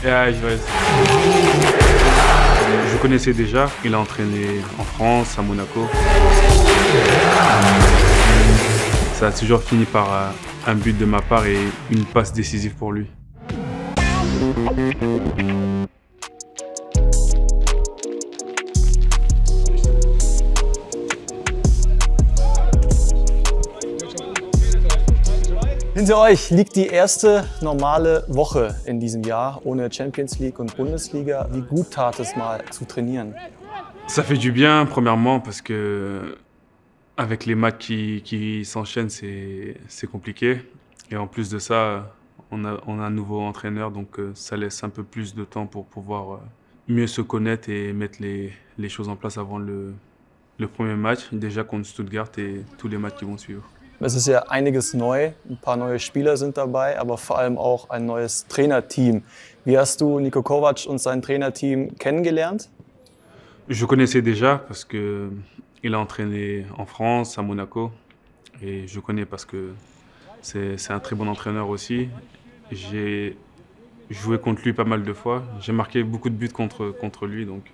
Ja, je weiß. Je connaissais déjà. Il a entraîné en France, à Monaco. Ça a toujours fini par un but de ma part et une passe décisive pour lui. Hinter euch liegt die erste normale Woche in diesem Jahr ohne Champions League und Bundesliga. Wie gut tat es mal zu trainieren? Ça fait du bien, premièrement, parce que avec les matchs qui s'enchaînent, c'est compliqué. Et en plus de ça, on a un nouveau entraîneur, donc ça laisse un peu plus de temps pour pouvoir mieux se connaître et mettre les choses en place avant le premier match, déjà contre Stuttgart et tous les matchs qui vont suivre. Es ist ja einiges neu, ein paar neue Spieler sind dabei, aber vor allem auch ein neues Trainerteam. Wie hast du Niko Kovac und sein Trainerteam kennengelernt? Je connaissais déjà parce que il a entraîné en France, à Monaco, et je connais parce que c'est un très bon entraîneur aussi. J'ai joué contre lui pas mal de fois. J'ai marqué beaucoup de buts contre lui, donc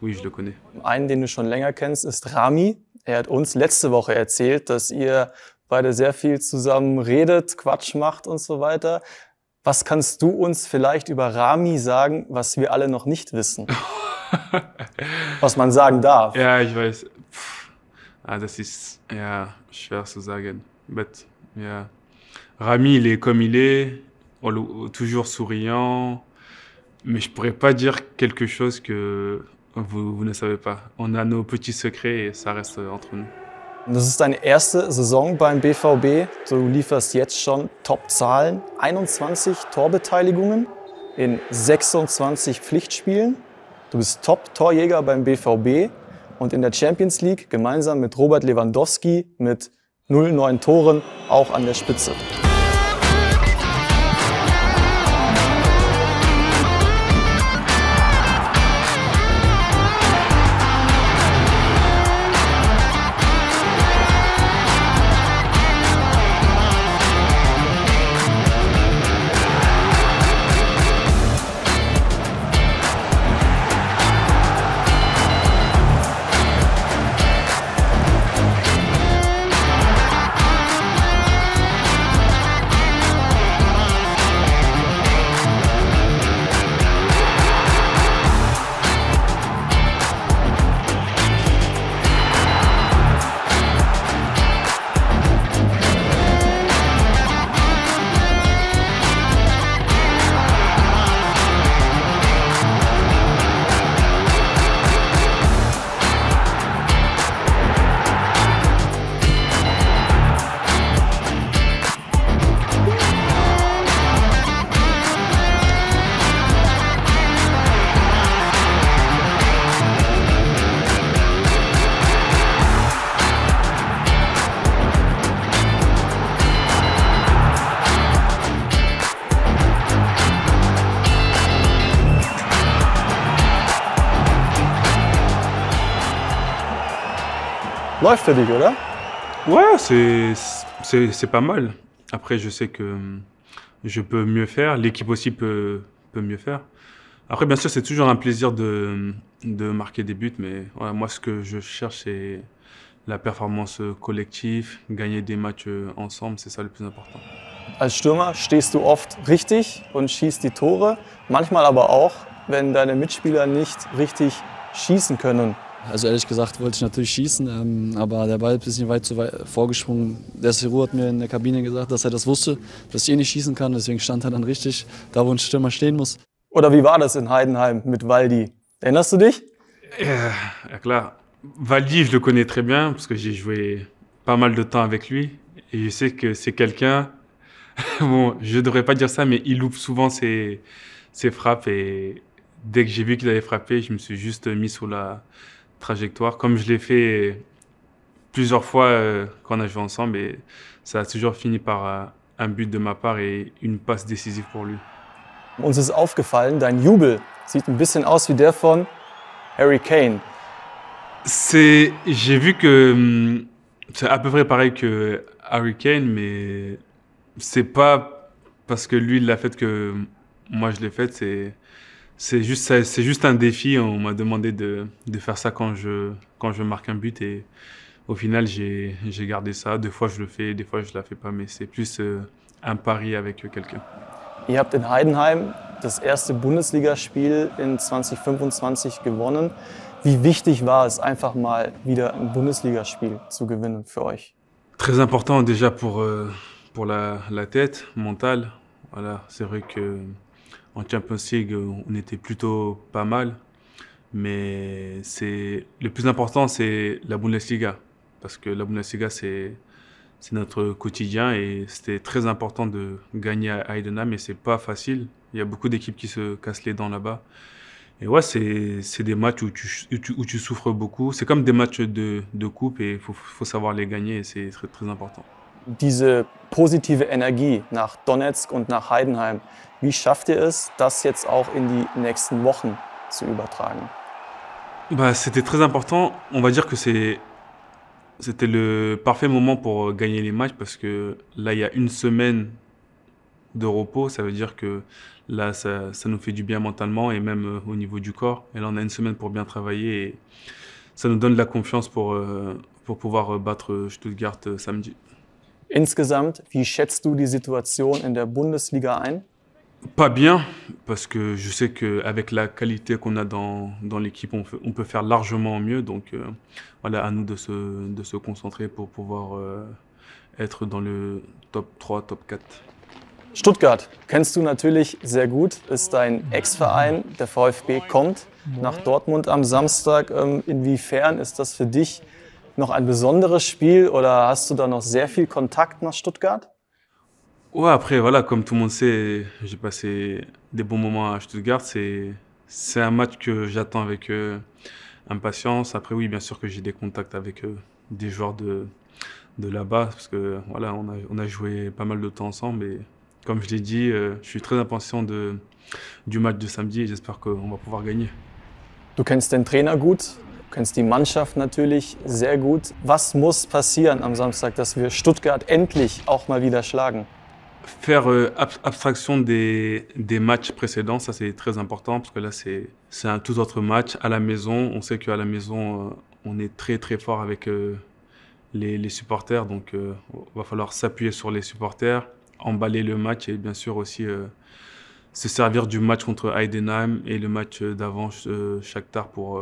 oui, je le connais. Einen, den du schon länger kennst, ist Rami. Er hat uns letzte Woche erzählt, dass ihr beide sehr viel zusammen redet, Quatsch macht und so weiter. Was kannst du uns vielleicht über Rami sagen, was wir alle noch nicht wissen? Was man sagen darf. Ja, ich weiß. Das ist ja schwer zu sagen. But, ja. Rami, il est comme il est, toujours souriant. Mais je pourrais pas dire quelque chose que vous ne savez pas. On a nos petits secrets et ça reste entre nous. Das ist deine erste Saison beim BVB. Du lieferst jetzt schon Top-Zahlen. 21 Torbeteiligungen in 26 Pflichtspielen. Du bist Top-Torjäger beim BVB und in der Champions League gemeinsam mit Robert Lewandowski mit 0,9 Toren auch an der Spitze. Läuft für dich, oder? Ouais, c'est pas mal. Après, je sais que je peux mieux faire. L'équipe aussi peut mieux faire. Après, bien sûr, c'est toujours un plaisir de marquer des buts, mais ouais, moi, ce que je cherche, c'est la performance collective, gagner des matchs ensemble, c'est ça le plus important. Als Stürmer stehst du oft richtig und schießt die Tore, manchmal aber auch, wenn deine Mitspieler nicht richtig schießen können. Also ehrlich gesagt wollte ich natürlich schießen, aber der Ball ist ein bisschen weit vorgesprungen. Der Serou hat mir in der Kabine gesagt, dass er das wusste, dass ich nicht schießen kann. Deswegen stand er dann richtig da, wo ein Stürmer stehen muss. Oder wie war das in Heidenheim mit Waldi? Erinnerst du dich? Ja, klar. Waldi, je le connais très bien parce que j'ai joué pas mal de temps avec lui. Et je sais que c'est quelqu'un, bon, je devrais pas dire ça, mais il loupe souvent ses frappes. Et dès que j'ai vu qu'il allait frapper, je me suis juste mis sur la trajectoire, comme je l'ai fait plusieurs fois quand on a joué ensemble, et ça a toujours fini par un but de ma part et une passe décisive pour lui. Uns ist aufgefallen, dein Jubel sieht ein bisschen aus wie der von Harry Kane. J'ai vu que c'est à peu près pareil que Harry Kane, mais c'est pas parce que lui il l'a fait que moi je l'ai faite. C'est juste un défi. On m'a demandé de faire ça quand je marque un but et au final j'ai gardé ça. Des fois je le fais, des fois je la fais pas, mais c'est plus un pari avec quelqu'un. Ihr habt in Heidenheim das erste Bundesligaspiel in 2025 gewonnen. Wie wichtig war es, einfach mal wieder ein Bundesligaspiel zu gewinnen für euch? Très important déjà pour la tête, mentale. Voilà, c'est vrai que en Champions League, on était plutôt pas mal. Mais le plus important, c'est la Bundesliga. Parce que la Bundesliga, c'est notre quotidien et c'était très important de gagner à Heidenheim. Et c'est pas facile. Il y a beaucoup d'équipes qui se cassent les dents là-bas. Et ouais, c'est des matchs où tu souffres beaucoup. C'est comme des matchs de coupe et il faut savoir les gagner et c'est très, très important. Diese positive Energie nach Donetsk und nach Heidenheim, wie schafft ihr es, das jetzt auch in die nächsten Wochen zu übertragen? Bah, c'était très important. On va dire que c'était le parfait moment pour gagner les matchs parce que là, il y a une semaine de repos. Ça veut dire que là, ça nous fait du bien mentalement et même au niveau du corps. Et là, on a une semaine pour bien travailler et ça nous donne de la confiance pour pouvoir battre Stuttgart samedi. Insgesamt, wie schätzt du die Situation in der Bundesliga ein? Pas bien, parce que je sais qu'avec la qualité qu'on a dans l'équipe, on peut faire largement mieux. Donc voilà, à nous de se concentrer pour pouvoir être dans le top 3, top 4. Stuttgart kennst du natürlich sehr gut, ist dein Ex-Verein. Der VfB kommt nach Dortmund am Samstag. Inwiefern ist das für dich noch ein besonderes Spiel oder hast du da noch sehr viel Kontakt nach Stuttgart? Ouais, après, voilà, comme tout le monde sait, j'ai passé des bons moments à Stuttgart. C'est un match que j'attends avec impatience. Après, oui, bien sûr que j'ai des contacts avec des joueurs de là-bas, parce que voilà, on a joué pas mal de temps ensemble. Et comme je l'ai dit, je suis très impatient du match de samedi et j'espère qu'on va pouvoir gagner. Du kennst den Trainer gut, du kennst die Mannschaft natürlich sehr gut. Was muss passieren am Samstag, dass wir Stuttgart endlich auch mal wieder schlagen? Faire abstraction des matchs précédents, ça c'est très important parce que là c'est un tout autre match à la maison. On sait qu'à la maison on est très très fort avec les supporters, donc va falloir s'appuyer sur les supporters, emballer le match et bien sûr aussi se servir du match contre Heidenheim et le match d'avant Shakhtar pour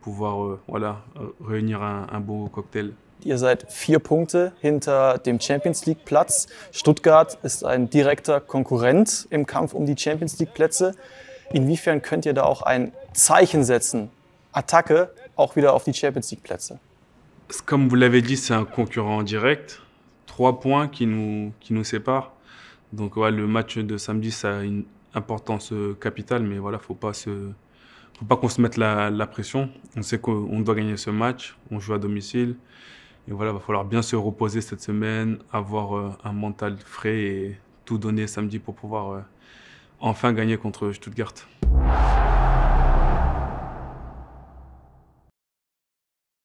pouvoir voilà, réunir un beau cocktail. Ihr seid 4 Punkte hinter dem Champions League Platz. Stuttgart ist ein direkter Konkurrent im Kampf um die Champions League Plätze. Inwiefern könnt ihr da auch ein Zeichen setzen? Attacke, auch wieder auf die Champions League Plätze. Comme vous l'avez dit, c'est un concurrent direct. 3 points qui nous séparent. Donc ouais, le match de samedi, ça a une importance capitale, mais voilà, faut pas qu'on se mette la pression. On sait qu'on doit gagner ce match, on joue à domicile. Et voilà, il va falloir bien se reposer cette semaine, avoir un mental frais et tout donner samedi pour pouvoir enfin gagner contre Stuttgart.